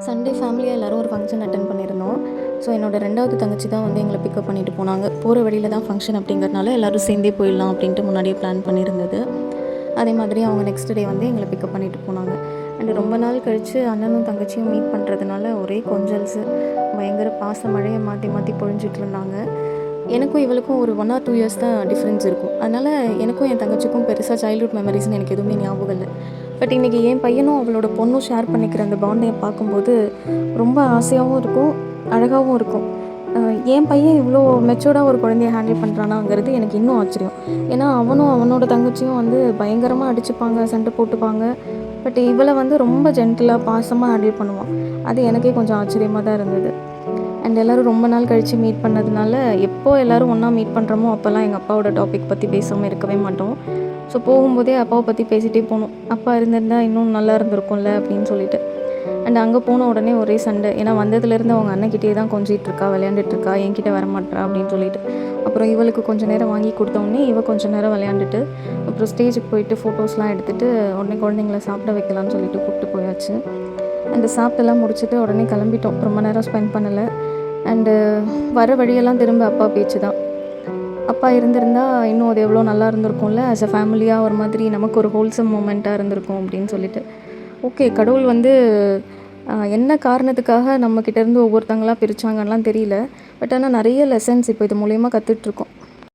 Sunday ஃபேமிலியாக எல்லோரும் ஒரு ஃபங்க்ஷன் அட்டென்ட் பண்ணியிருந்தோம். ஸோ என்னோடய 2வது தங்கச்சி தான் வந்து எங்களை பிக்கப் பண்ணிட்டு போனாங்க. போகிற வழியில் தான் ஃபங்க்ஷன் அப்படிங்கிறதுனால எல்லோரும் சேர்ந்தே போயிடலாம் அப்படின்ட்டு முன்னாடியே பிளான் பண்ணியிருந்தது. அதே மாதிரி அவங்க நெக்ஸ்ட் டே வந்து எங்களை பிக்கப் பண்ணிட்டு போனாங்க. அண்டு ரொம்ப நாள் கழித்து அண்ணனும் தங்கச்சியும் மீட் பண்ணுறதுனால ஒரே கொஞ்சல்ஸு, பயங்கர பாச மழையை மாற்றி மாற்றி பொழிஞ்சிட்டு இருந்தாங்க. எனக்கும் இவளுக்கும் ஒரு 1 or 2 இயர்ஸ் தான் டிஃப்ரென்ஸ் இருக்கும். அதனால் எனக்கும் என் தங்கச்சிக்கும் பெருசாக சைல்ட்ஹுட் மெமரிஸ்னு எனக்கு எதுவுமே ஞாபகம் இல்லை. பட் இன்றைக்கி என் பையனும் அவளோட பொண்ணும் ஷேர் பண்ணிக்கிற அந்த பாண்டை பார்க்கும்போது ரொம்ப ஆசையாகவும் இருக்கும், அழகாகவும் இருக்கும். என் பையன் இவ்வளோ மெச்சூர்டாக ஒரு குழந்தைய ஹேண்டில் பண்ணுறானாங்கிறது எனக்கு இன்னும் ஆச்சரியம். ஏன்னா அவனும் அவனோட தங்கச்சியும் வந்து பயங்கரமாக அடிச்சுப்பாங்க, சண்டை போட்டுப்பாங்க. பட் இவளை வந்து ரொம்ப ஜென்டிலாக பாசமாக ஹேண்டில் பண்ணுவான். அது எனக்கே கொஞ்சம் ஆச்சரியமாக தான் இருந்தது. அண்ட் எல்லோரும் ரொம்ப நாள் கழித்து மீட் பண்ணதுனால எப்போது எல்லோரும் ஒன்றா மீட் பண்ணுறோமோ அப்போல்லாம் எங்கள் அப்பாவோட டாபிக் பற்றி பேசாமல் இருக்கவே மாட்டோம். ஸோ போகும்போதே அப்பாவை பற்றி பேசிகிட்டே போனோம். அப்பா இருந்திருந்தால் இன்னும் நல்லா இருந்திருக்கும்ல அப்படின்னு சொல்லிட்டு. அண்ட் அங்கே போன உடனே ஒரே சண்டை. ஏன்னா வந்ததுலேருந்து அவங்க அண்ணன்கிட்டே தான் கொஞ்சிகிட்ருக்கா, விளையாண்டுட்ருக்கா, என்கிட்ட வரமாட்டா அப்படின்னு சொல்லிட்டு. அப்புறம் இவளுக்கு கொஞ்சம் நேரம் வாங்கி கொடுத்தோடனே கொஞ்சம் நேரம் விளையாண்டுட்டு அப்புறம் ஸ்டேஜுக்கு போயிட்டு ஃபோட்டோஸ்லாம் எடுத்துகிட்டு உடனே குழந்தைங்கள சாப்பிட வைக்கலான்னு சொல்லிட்டு கூப்பிட்டு போயாச்சு. அண்டு சாப்பிட்டெல்லாம் முடிச்சுட்டு உடனே கிளம்பிட்டோம். ரொம்ப நேரம் ஸ்பெண்ட் பண்ணலை. அண்டு வர வழியெல்லாம் திரும்ப அப்பா பேச்சு தான். அப்பா இருந்திருந்தா இன்னும் அது எவ்வளோ நல்லா இருந்திருக்கும்ல. ஆஸ் அ ஃபேமிலியாக ஒரு மாதிரி நமக்கு ஒரு ஹோல்சம் மூமெண்ட்டாக இருந்திருக்கும் அப்படின்னு சொல்லிட்டு. ஓகே, கடவுள் வந்து என்ன காரணத்துக்காக நம்மக்கிட்டேருந்து ஒவ்வொருத்தங்களாக பிரித்தாங்கலாம் தெரியல. பட் ஆனால் நிறைய லெசன்ஸ் இப்போ இது மூலயமா கற்றுட்ருக்கோம்.